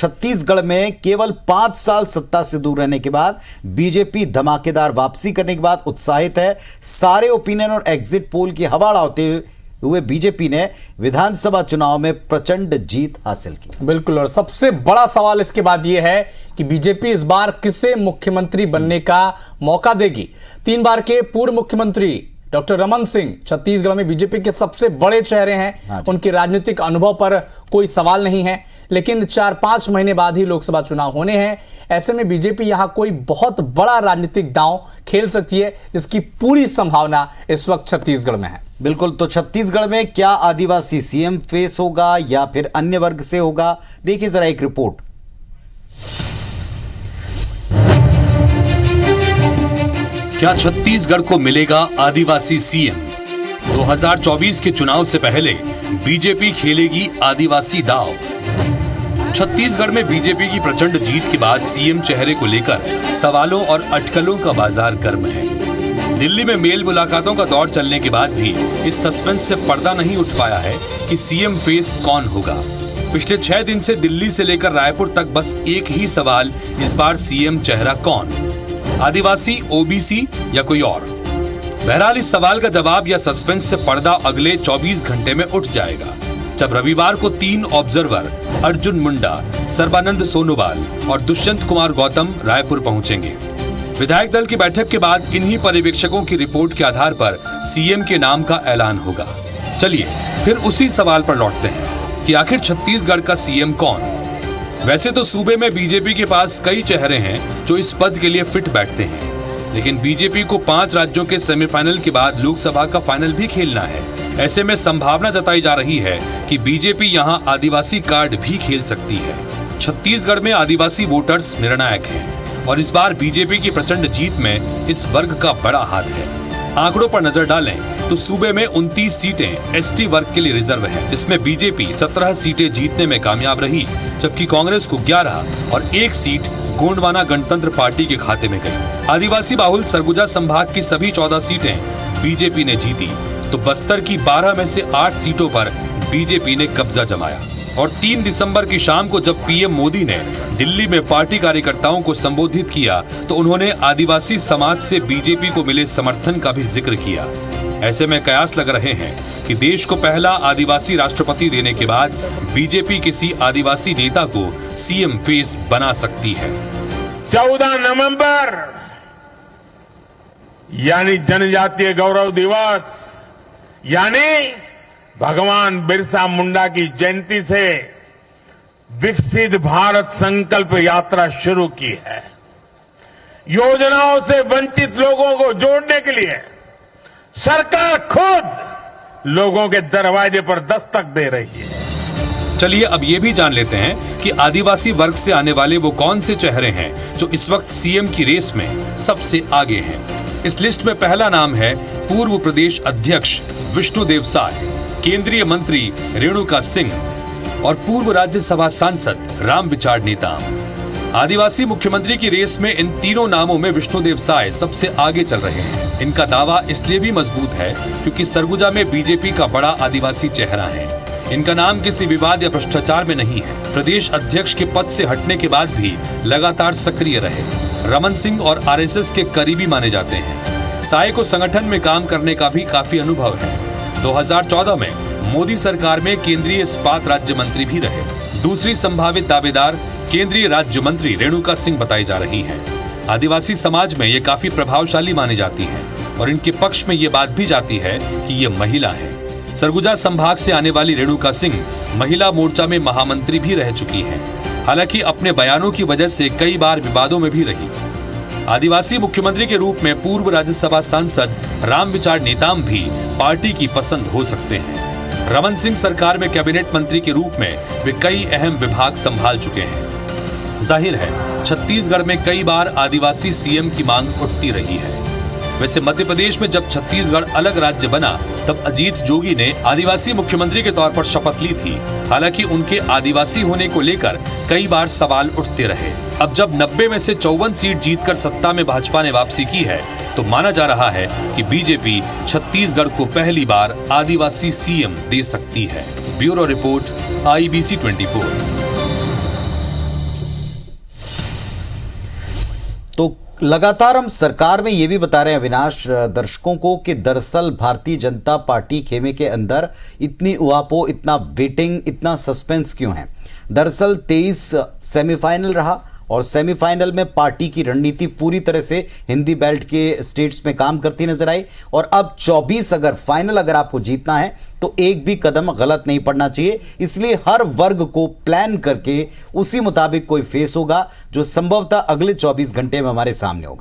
छत्तीसगढ़ में केवल 5 साल सत्ता से दूर रहने के बाद बीजेपी धमाकेदार वापसी करने के बाद उत्साहित है। सारे ओपिनियन और एग्जिट पोल की हवा उड़ाते हुए बीजेपी ने विधानसभा चुनाव में प्रचंड जीत हासिल की। बिल्कुल, और सबसे बड़ा सवाल इसके बाद यह है कि बीजेपी इस बार किसे मुख्यमंत्री बनने का मौका देगी। 3 बार के पूर्व मुख्यमंत्री डॉक्टर रमन सिंह छत्तीसगढ़ में बीजेपी के सबसे बड़े चेहरे हैं। उनके राजनीतिक अनुभव पर कोई सवाल नहीं है, लेकिन 4-5 महीने बाद ही लोकसभा चुनाव होने हैं। ऐसे में बीजेपी यहां कोई बहुत बड़ा राजनीतिक दांव खेल सकती है, जिसकी पूरी संभावना इस वक्त छत्तीसगढ़ में है। बिल्कुल, तो छत्तीसगढ़ में क्या आदिवासी सीएम फेस होगा या फिर अन्य वर्ग से होगा, देखिए जरा एक रिपोर्ट। क्या छत्तीसगढ़ को मिलेगा आदिवासी सीएम? 2024 के चुनाव से पहले बीजेपी खेलेगी आदिवासी दांव। छत्तीसगढ़ में बीजेपी की प्रचंड जीत के बाद सीएम चेहरे को लेकर सवालों और अटकलों का बाजार गर्म है। दिल्ली में मेल मुलाकातों का दौर चलने के बाद भी इस सस्पेंस से पर्दा नहीं उठ पाया है कि सीएम फेस कौन होगा। पिछले 6 दिन से दिल्ली से लेकर रायपुर तक बस एक ही सवाल, इस बार सीएम चेहरा कौन? आदिवासी, ओबीसी या कोई और? बहरहाल इस सवाल का जवाब या सस्पेंस से पर्दा अगले 24 घंटे में उठ जाएगा, जब रविवार को 3 ऑब्जर्वर अर्जुन मुंडा, सर्बानंद सोनोवाल और दुष्यंत कुमार गौतम रायपुर पहुंचेंगे। विधायक दल की बैठक के बाद इन्हीं पर्यवेक्षकों की रिपोर्ट के आधार पर सीएम के नाम का ऐलान होगा। चलिए फिर उसी सवाल पर लौटते हैं कि आखिर छत्तीसगढ़ का सीएम कौन? वैसे तो सूबे में बीजेपी के पास कई चेहरे हैं जो इस पद के लिए फिट बैठते हैं, लेकिन बीजेपी को 5 राज्यों के सेमीफाइनल के बाद लोकसभा का फाइनल भी खेलना है। ऐसे में संभावना जताई जा रही है कि बीजेपी यहां आदिवासी कार्ड भी खेल सकती है। छत्तीसगढ़ में आदिवासी वोटर्स निर्णायक हैं और इस बार बीजेपी की प्रचंड जीत में इस वर्ग का बड़ा हाथ है। आंकड़ों पर नजर डालें तो सूबे में 29 सीटें एसटी वर्ग के लिए रिजर्व है, जिसमें बीजेपी 17 सीटें जीतने में कामयाब रही, जबकि कांग्रेस को 11 और 1 सीट गोंडवाना गणतंत्र पार्टी के खाते में गई। आदिवासी बाहुल सरगुजा संभाग की सभी 14 सीटें बीजेपी ने जीती, तो बस्तर की 12 में से 8 सीटों पर बीजेपी ने कब्जा जमाया। और 3 दिसंबर की शाम को जब पीएम मोदी ने दिल्ली में पार्टी कार्यकर्ताओं को संबोधित किया, तो उन्होंने आदिवासी समाज से बीजेपी को मिले समर्थन का भी जिक्र किया। ऐसे में कयास लग रहे हैं कि देश को पहला आदिवासी राष्ट्रपति देने के बाद बीजेपी किसी आदिवासी नेता को सीएम फेस बना सकती है। 14 नवंबर यानी जनजातीय गौरव दिवस, यानी भगवान बिरसा मुंडा की जयंती से विकसित भारत संकल्प यात्रा शुरू की है। योजनाओं से वंचित लोगों को जोड़ने के लिए सरकार खुद लोगों के दरवाजे पर दस्तक दे रही है। चलिए अब ये भी जान लेते हैं कि आदिवासी वर्ग से आने वाले वो कौन से चेहरे हैं जो इस वक्त सीएम की रेस में सबसे आगे हैं। इस लिस्ट में पहला नाम है पूर्व प्रदेश अध्यक्ष विष्णुदेव साय, केंद्रीय मंत्री रेणुका सिंह और पूर्व राज्यसभा सांसद रामविचार नेताम। आदिवासी मुख्यमंत्री की रेस में इन तीनों नामों में विष्णुदेव साय सबसे आगे चल रहे हैं। इनका दावा इसलिए भी मजबूत है क्योंकि सरगुजा में बीजेपी का बड़ा आदिवासी चेहरा है। इनका नाम किसी विवाद या भ्रष्टाचार में नहीं है। प्रदेश अध्यक्ष के पद से हटने के बाद भी लगातार सक्रिय रहे। रमन सिंह और आरएसएस के करीबी माने जाते हैं। साय को संगठन में काम करने का भी काफी अनुभव है। 2014 में मोदी सरकार में केंद्रीय इस्पात राज्य मंत्री भी रहे। दूसरी संभावित दावेदार केंद्रीय राज्य मंत्री रेणुका सिंह बताई जा रही हैं। आदिवासी समाज में ये काफी प्रभावशाली मानी जाती हैं और इनके पक्ष में ये बात भी जाती है कि ये महिला है। सरगुजा संभाग से आने वाली रेणुका सिंह महिला मोर्चा में महामंत्री भी रह चुकी हैं। हालांकि अपने बयानों की वजह से कई बार विवादों में भी रही। आदिवासी मुख्यमंत्री के रूप में पूर्व राज्यसभा सांसद रामविचार नेताम भी पार्टी की पसंद हो सकते हैं। रमन सिंह सरकार में कैबिनेट मंत्री के रूप में वे कई अहम विभाग संभाल चुके हैं। जाहिर है छत्तीसगढ़ में कई बार आदिवासी सीएम की मांग उठती रही है। वैसे मध्य प्रदेश में जब छत्तीसगढ़ अलग राज्य बना तब अजीत जोगी ने आदिवासी मुख्यमंत्री के तौर पर शपथ ली थी। हालांकि उनके आदिवासी होने को लेकर कई बार सवाल उठते रहे। अब जब 90 में से 54 सीट जीतकर सत्ता में भाजपा ने वापसी की है, तो माना जा रहा है कि बीजेपी छत्तीसगढ़ को पहली बार आदिवासी सीएम दे सकती है। Bureau report IBC 24। लगातार हम सरकार में ये भी बता रहे हैं अविनाश दर्शकों को कि दरअसल भारतीय जनता पार्टी खेमे के अंदर इतनी उहापोह, इतना वेटिंग, इतना सस्पेंस क्यों है। दरअसल 23 सेमीफाइनल रहा और सेमीफाइनल में पार्टी की रणनीति पूरी तरह से हिंदी बेल्ट के स्टेट्स में काम करती नजर आई और अब 24 अगर फाइनल अगर आपको जीतना है तो एक भी कदम गलत नहीं पड़ना चाहिए। इसलिए हर वर्ग को प्लान करके उसी मुताबिक कोई फेस होगा जो संभवतः अगले 24 घंटे में हमारे सामने होगा।